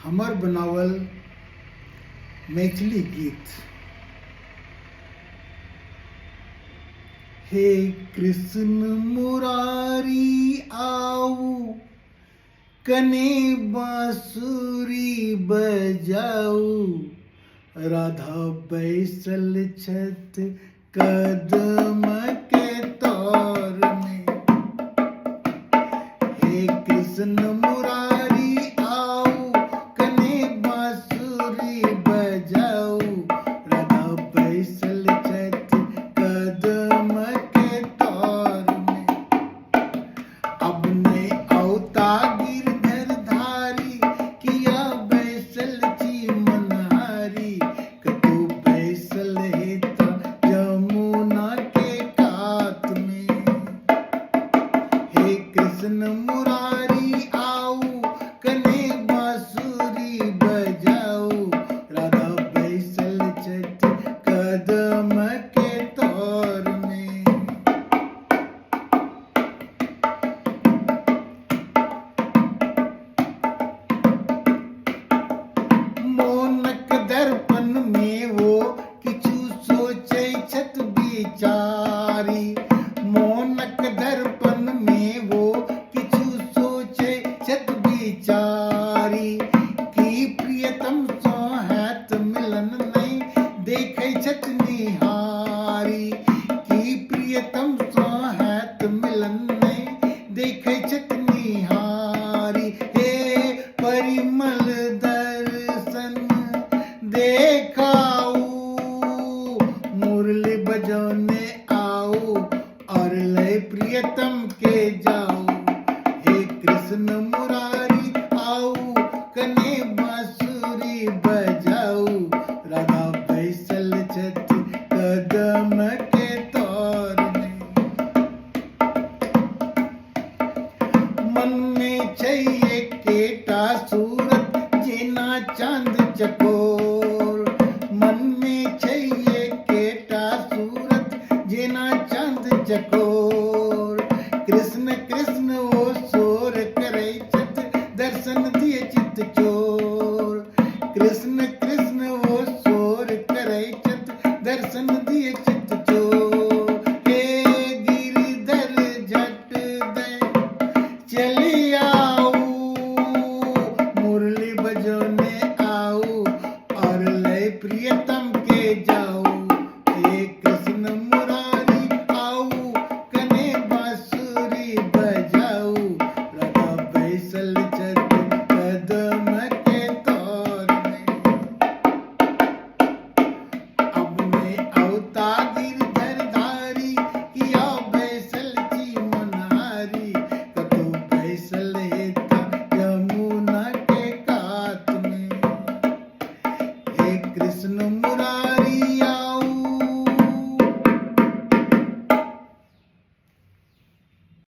हमर बनावल मैथिली गीत। हे कृष्ण मुरारी आऊ कने बांसुरी बजाऊ, राधा बैसल छत कदम के तौर में। हे कृष्ण मुरारी आऊ कने बांसुरी बजाऊ, राधा बैसल छत कदम के तौर में। अब ने अवता गिरधर धारी किया बैसल छी मनहारी, कतो बैसल हेता यमुना के कात में। हे कृष्ण मुरारी आऊ कने बांसुरी बजाऊ, राधा बैसल छत कदम के तौर में। मोनक दर्पण में वो किछु सोचै छत बिचारी, मोनक दर्पण में वो किछु सोचै छत बिचारी। की प्रियतम सँ हैत मिलन नहीं देखै छत निहारी, की प्रियतम सँ हैत मिलन नहीं देखै छत निहारी। हे परिमल दर्शन देखाऊ, मुरली बजौने आओ और लय प्रियतम के जाओ। हे कृष्ण मुरारी आऊ कने बांसुरी बजाऊ, राधा बैसल छत कदम के तौर में। मन में छै एकेटा सूरत जेना चांद चकोर, मन में छै एकेटा सूरत जेना चांद चकोर। कृष्ण कृष्ण ओ शोर करै छत दर्शन दिए चित चोर, कृष्ण कृष्ण ओ शोर करै छत दर्शन दिए चित चोर। हे गिरधर झट दे चली आऊ, मुरली बजौने आओ और लय प्रियतम के जाओ। हे कृष्ण मुरारी आऊ कने बांसुरी बजाऊ, राधा बैसल छत कदम के तौर में। अब ने अवता गिरधर धारी किया बैसल छी मनहारी, कतो बैसल हेता यमुना के कात में। हे कृष्ण मुरारी